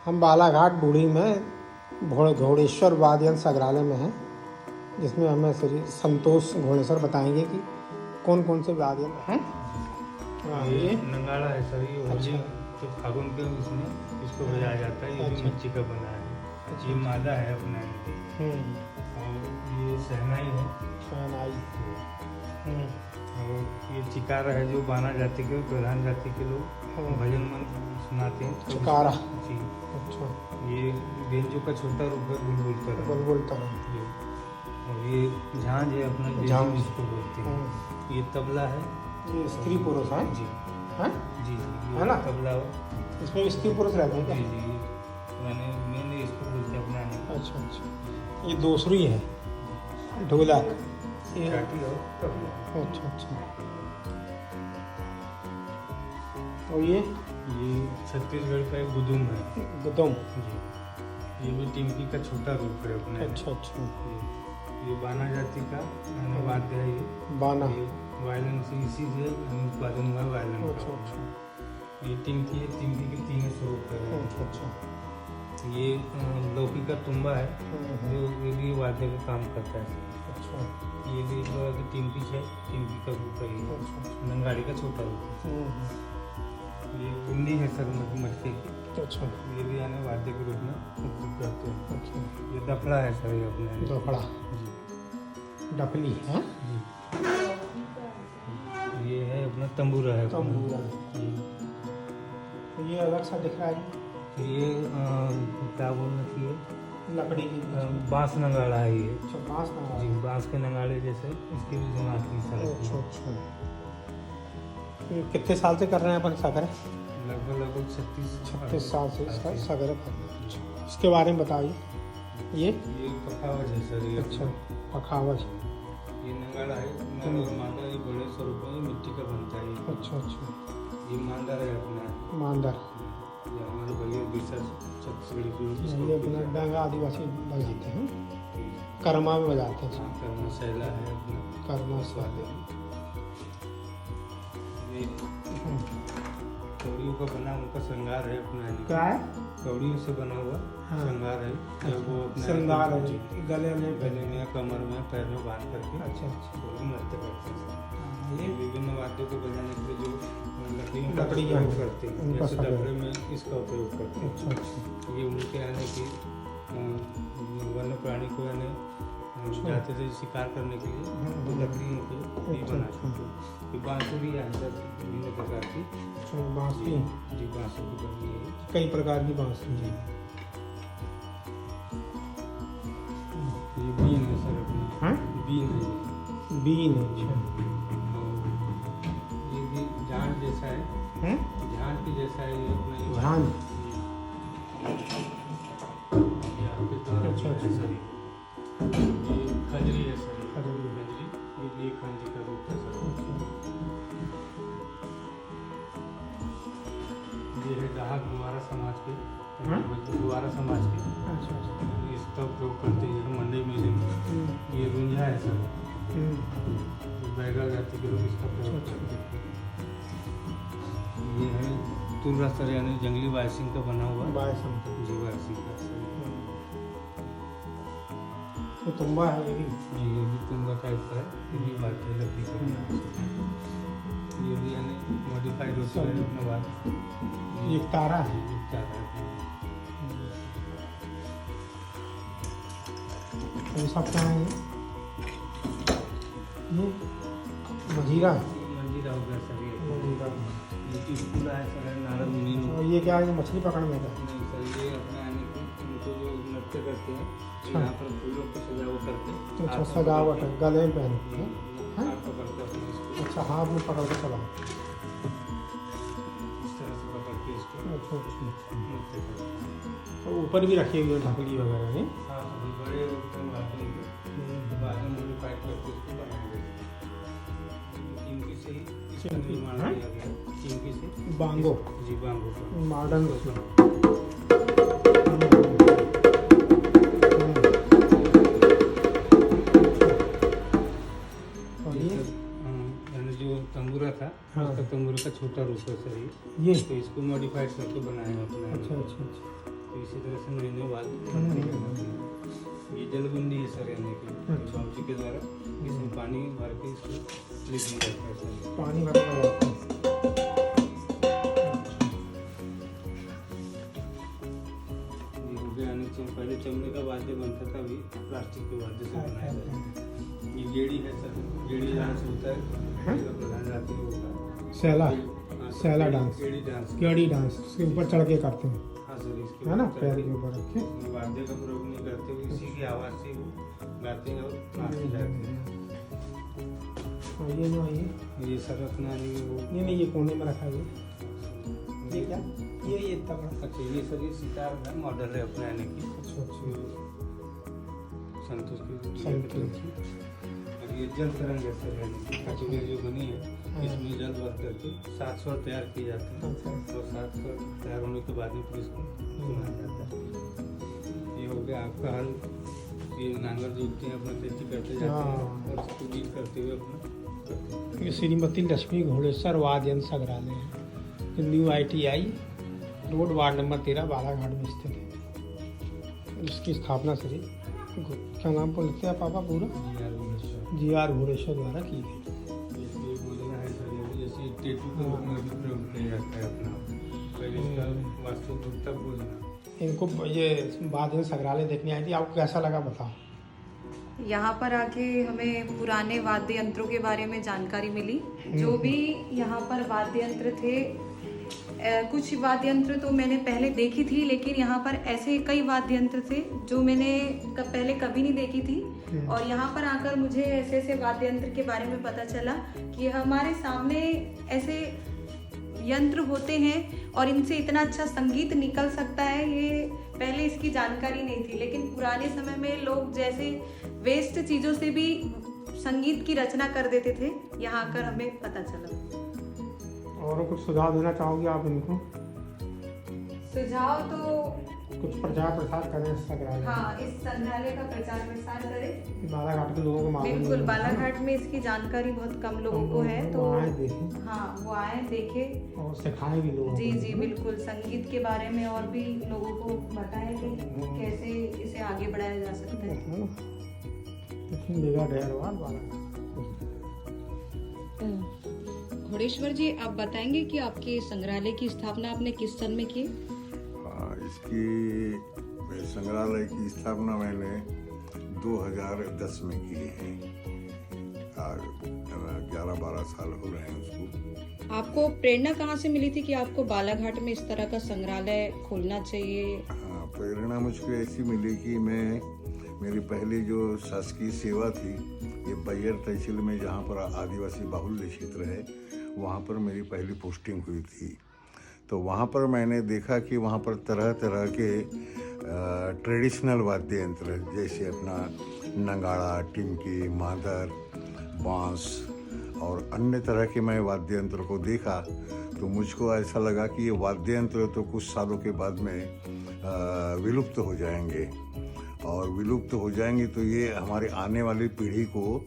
हम बालाघाट बूढ़ी में घोड़ेश्वर वाद्य यंत्र संग्रहालय में हैं, जिसमें हमें श्री संतोष घोड़ेश्वर बताएंगे कि कौन कौन से वाद्य यंत्र हैं। ये नंगाड़ा है सर, ये होली तो फागुन के उसमें इसको बजाया जाता है। ये भी मिट्टी का बना है। ये मादा है अपना, और ये शहनाई है। शहनाई। और ये चिकारा है, जो बाना जाति के प्रधान जाति के लोग भजन मन सुनाते हैं। चिकारा। जी। अच्छा। ये बेंजो का छोटा रूप है, बुलबुल तरह। बुलबुल तरह। और ये झांझ है अपना, झांझ इसको बोलते हैं। ये तबला है। ये स्त्री पुरुष है। जी हैं? जी है ना? तबला इसमें स्त्री पुरुष रहते हैं क्या? जी जी, मैंने इसको बोलते हैं अपना। अच्छा अच्छा। ये दूसरी है ढोलक। ये अच्छा अच्छा। और ये छत्तीसगढ़ का एक गुदुम है। गुदुम। जी, ये भी टिमकी का छोटा रूप है अपना। अच्छा अच्छा। ये बाना जाति का वाद्य है। ये बाना। ये वायलिन से इसी से उत्पादन हुआ वायलिन अच्छा का। अच्छा। ये टिमकी है, टिमकी के तीन स्वरूप है। अच्छा अच्छा। ये लौकी का तुम्बा है, जो ये भी वाद्य का काम करता है। अच्छा। ये भी टिमकी है, टिमकी का रूप है। ये अच्छा। नंगाड़ी का छोटा रूप है। ये कुंडी है सर, मटके की। अच्छा। ये भी यानी वाद्य के रूप में उपयोग करते हैं। अच्छा। ये दफड़ा है सर, ये अपने दफड़ा। जी। डफली है। जी। ये है अपना तंबूरा है। तंबूरा। जी। ये अलग सा दिख रहा है। ये क्या बोलना चाहिए, लकड़ी की। बांस नंगाड़ा है ये। अच्छा, बांस नंगाड़ा। जी, बांस के नंगाड़े जैसे इसकी भी जमाती सर। अच्छा अच्छा। ये कितने साल से कर रहे हैं अपन सागर? लगभग 36 साल से इसका सागर कर रहे हैं। अच्छा। इसके बारे में बताइए। ये पखावज है सर। ये अच्छा, पखावज। ये नंगाड़ा है। मांदा ये बड़े स्वरूप में मिट्टी का बनता है। अच्छा अच्छा। ये मांदर है अपना। मांदर। ये हमारे भैया उड़ीसा छत्तीसगढ़ की ये अपना डांगा आदिवासी बजाते हैं, कर्मा में बजाते हैं। कर्मा शैला है अपना। कर्मा स्वाद है। ये कौड़ियों का बना उनका श्रृंगार है अपना। क्या है? कौड़ियों से बना हुआ श्रृंगार है। जब वो अपना श्रृंगार है, गले में कमर में पैर में बांध करके अच्छा अच्छा। वो नृत्य करते हैं। ये विभिन्न वाद्यों को बजाने के लिए जो लकड़ियों का लकड़ियाँ उपयोग करते हैं, उनका जैसे सहारा। डबरे में इसका उपयोग करते हैं। अच्छा अच्छा। ये उनके आने की वन्य प्राणी को यानी जाते थे शिकार करने के लिए, तो लकड़ियों के ये बनाते हैं। ये बांसुरी है सर, विभिन्न प्रकार की। अच्छा, बांसुरी। जी, बांसुरी बनी है। कई प्रकार की बांसुरी। ये बीन है सर अपनी। हाँ? बीन है ये। बीन। अच्छा। ये भी झांझ जैसा है। हैं? झांझ की जैसा है ये अपना। झांझ। ये आपके द्वारा अच्छा, अच्छा। है सर। ये खंजरी है सर। खंजरी। ये खंजरी का रूप है सर। ये है डाहक गुवारा समाज के। हाँ? गुवारा समाज के अच्छा अच्छा। इसका उपयोग करते हैं मंडी मेले में। ये रुंझा है सर। बैगा जाति के लोग इसका प्रयोग करते हैं। ये है तुर्रा सर, यानी जंगली बायसिंग का बना हुआ। बायसिंग। जी, बायसिंग का सर। ये तुम्बा है ये भी। ये भी तुम्बा टाइप का है। ये भी बात है लकड़ी का। ये भी यानी मॉडिफाइड होता है अपना बात। ये तारा है। ये तारा है। ये सब क्या है? ये मजीरा है। मंजीरा हो गया सर। ये मजीरा। ये स्कूला है सर, नारद मुनि लोग। और ये क्या है? ये मछली पकड़ने का। नहीं सर, ये अपना यानी कि उनको जो नृत्य करते हैं, यहाँ पर फूलों को सजावट करके। अच्छा, सजावट है, गले में पहनते हैं। हाथ पकड़ते हैं अपने इसको। अच्छा, हाथ में पकड़ के चला। इस तरह से पकड़ के इसको अच्छा अच्छा। नृत्य करते हैं। तो ऊपर भी रखी हुई है ढकली वगैरह नहीं? हाँ, अभी बड़े रूप में आते हैं, बाद में मॉडिफाइड करके इसको बनाएंगे। कीमती से ही इसका निर्माण किया गया। कीमती से बांगो। जी, बांगो का मॉडर्न। यानी जो तंबूरा था, हाँ। उसका तंबूरा का छोटा रूप है सर। ये ये तो इसको मॉडिफाइड करके बनाया है अपना। अच्छा अच्छा अच्छा। तो इसी तरह से महीने बाद भर्ती करना पड़ेगा। ये जलगुंडी है सर, यानी कि बाबूजी के द्वारा इसमें पानी भर के इसको लिखना जाता है सर। पानी भरना जाता है। ये हो गया, यानी पहले चमड़े का वाद्य बनता था, अभी प्लास्टिक के वाद्य से बनाया जाता है। ये गेड़ी है सर, गेड़ी डांस होता है, प्रधान जाति में होता है। सैला हाँ, सैला डांस, गेड़ी डांस, गेड़ी डांस, उसके ऊपर चढ़ के करते हैं, हाँ सर, इसके है ना, ऊपर पैर के ऊपर रख के। वाद्य का प्रयोग नहीं करते हुए इसी की आवाज़ से वो गाते हैं और नाचते जाते हैं। और ये जो है ये सर अपना वो नहीं ये कोने में रखा है ये क्या, ये इतना बड़ा। अच्छा, ये सर ये सितार का मॉडल है अपना, यानी कि अच्छा संतोष की संतोष। और ये जल तरंग है सर, यानी कि कटोरी जो बनी है इसमें जल भर करके 7 स्वर तैयार किए जाते हैं और 7 स्वर तैयार होने के बाद में फिर इसको सुनाया जाता है। ये हो गया आपका हल। ये नांगर जोतते हैं, अपना खेती करते जाते हैं और इसको गीत करते हुए अपना करते हैं। ये श्रीमती लक्ष्मी घोड़ेश्वर वाद्य यंत्र संग्रहालय है, जो new ITI road ward number 13 Balaghat में स्थित है। इसकी स्थापना श्री क्या नाम बोलते हैं पापा पूरा, GR घोड़ेश्वर द्वारा की गई। ये बोलना है सर, ये जैसे टेटू के रूप में भी प्रयोग किया जाता है अपना, पहले इसका वास्तु रूप तक बोलना। इनको ये वाद्य यंत्र संग्रहालय देखने आई थी, आपको कैसा लगा बताओ। यहाँ पर आके हमें पुराने वाद्य यंत्रों के बारे में जानकारी मिली। जो भी यहाँ पर वाद्य यंत्र थे, कुछ वाद्य यंत्र तो मैंने पहले देखी थी, लेकिन यहाँ पर ऐसे कई वाद्य यंत्र थे जो मैंने पहले कभी नहीं देखी थी। और यहाँ पर आकर मुझे ऐसे ऐसे वाद्य यंत्र के बारे में पता चला कि हमारे सामने ऐसे यंत्र होते हैं और इनसे इतना अच्छा संगीत निकल सकता है, ये पहले इसकी जानकारी नहीं थी। लेकिन पुराने समय में लोग जैसे वेस्ट चीज़ों से भी संगीत की रचना कर देते थे, यहाँ आकर हमें पता चला। और कुछ सुझाव देना चाहोगे आप इनको? सुझाव तो कुछ प्रचार प्रसार करें इस संग्रहालय, हाँ, इस संग्रहालय का प्रचार प्रसार करें। बालाघाट के लोगों को मालूम बिल्कुल, नहीं है। बालाघाट में इसकी जानकारी बहुत कम लोगों को है, तो वो आए देखें हाँ, वो आए देखें और सिखाएं भी लोगों जी को। जी बिल्कुल, संगीत के बारे में और भी लोगों को बताएं कि कैसे इसे आगे बढ़ाया जा सकता है। लेकिन बेगा डेहरवाल बालाघाट। घोड़ेश्वर जी, आप बताएंगे कि आपके संग्रहालय की स्थापना आपने किस सन में की? इसकी संग्रहालय की स्थापना मैंने 2010 में की है। 11-12 साल हो रहे हैं उसको। आपको प्रेरणा कहाँ से मिली थी कि आपको बालाघाट में इस तरह का संग्रहालय खोलना चाहिए? हाँ, प्रेरणा मुझको ऐसी मिली कि मेरी पहली जो शासकीय सेवा थी, ये बैयर तहसील में जहाँ पर आदिवासी बाहुल्य क्षेत्र है, वहाँ पर मेरी पहली पोस्टिंग हुई थी। तो वहाँ पर मैंने देखा कि वहाँ पर तरह तरह के ट्रेडिशनल वाद्य यंत्र, जैसे अपना नगाड़ा, टिमकी, मादर, बांस और अन्य तरह के मैं वाद्य यंत्र को देखा, तो मुझको ऐसा लगा कि ये वाद्य यंत्र तो कुछ सालों के बाद में विलुप्त हो जाएंगे, और विलुप्त हो जाएंगे तो ये हमारे आने वाली पीढ़ी को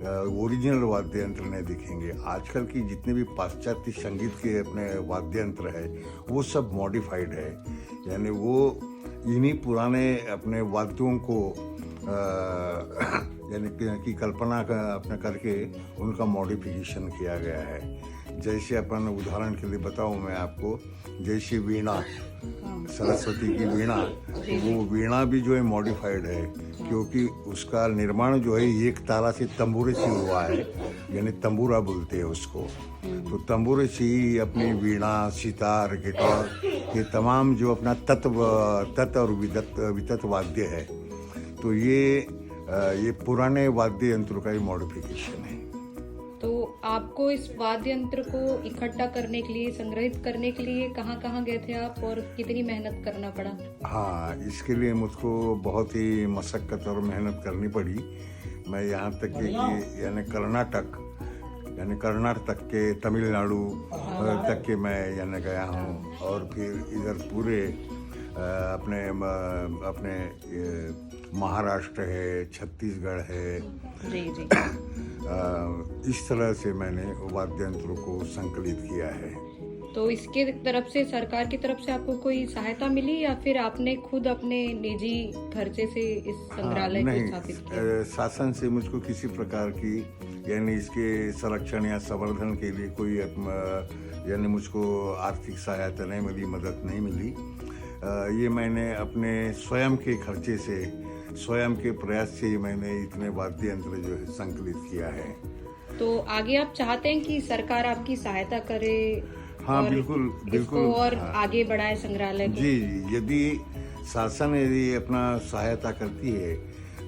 ओरिजिनल वाद्य यंत्र नहीं दिखेंगे। आजकल की जितने भी पाश्चात्य संगीत के अपने वाद्य यंत्र है, वो सब मॉडिफाइड है, यानी वो इन्हीं पुराने अपने वाद्यों को यानी कि कल्पना अपना करके उनका मॉडिफिकेशन किया गया है। जैसे अपन उदाहरण के लिए बताऊं मैं आपको, जैसे वीणा, सरस्वती की वीणा, वो वीणा भी जो है मॉडिफाइड है, क्योंकि उसका निर्माण जो है एक ताला से तंबूरे से हुआ है, यानी तंबूरा बोलते हैं उसको। तो तंबूरे से ही अपनी वीणा, सितार, गिटार, ये तमाम जो अपना तत् और वितत वाद्य है, तो ये पुराने वाद्य यंत्रों का ही मॉडिफिकेशन है। तो आपको इस वाद्य यंत्र को इकट्ठा करने के लिए, संग्रहित करने के लिए कहाँ गए थे आप और कितनी मेहनत करना पड़ा? हाँ, इसके लिए मुझको बहुत ही मशक्क़त और मेहनत करनी पड़ी। मैं यहाँ तक कि यानी कर्नाटक के, तमिलनाडु तक के मैं यानी गया हूँ, और फिर इधर पूरे अपने महाराष्ट्र है, छत्तीसगढ़ है, जी जी। इस तरह से मैंने वाद्य यंत्रों को संकलित किया है। तो इसके तरफ से, सरकार की तरफ से आपको कोई सहायता मिली या फिर आपने खुद अपने निजी खर्चे से इस संग्रहालय को नहीं, स्थापित किया? शासन से मुझको किसी प्रकार की यानी इसके संरक्षण या संवर्धन के लिए कोई यानी मुझको आर्थिक सहायता नहीं मिली, मदद नहीं मिली। ये मैंने अपने स्वयं के खर्चे से, स्वयं के प्रयास से ही मैंने इतने वाद्य यंत्र जो है संकलित किया है। तो आगे आप चाहते हैं कि सरकार आपकी सहायता करे? हाँ, और बिल्कुल बिल्कुल। इसको और हाँ, आगे बढ़ाए संग्रहालय को? जी, यदि शासन यदि अपना सहायता करती है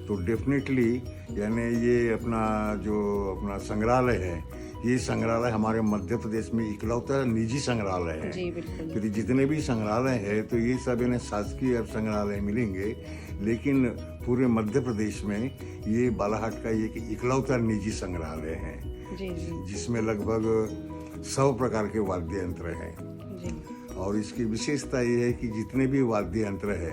तो डेफिनेटली यानी ये अपना संग्रहालय है, ये संग्रहालय हमारे मध्य प्रदेश में इकलौता निजी संग्रहालय है। जी बिल्कुल। फिर जितने भी संग्रहालय है तो ये सब इन्हें शासकीय संग्रहालय मिलेंगे, लेकिन पूरे मध्य प्रदेश में ये बालाघाट का एक इकलौता निजी संग्रहालय है जी जी जिसमें लगभग 100 प्रकार के वाद्य यंत्र हैं। जी। और इसकी विशेषता ये है कि जितने भी वाद्य यंत्र है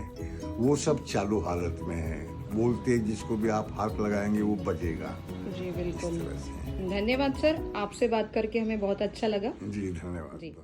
वो सब चालू हालत में है, बोलते जिसको भी आप हाथ लगाएंगे वो बजेगा। जी बिल्कुल। इस तरह से। धन्यवाद सर, आपसे बात करके हमें बहुत अच्छा लगा। जी धन्यवाद। जी।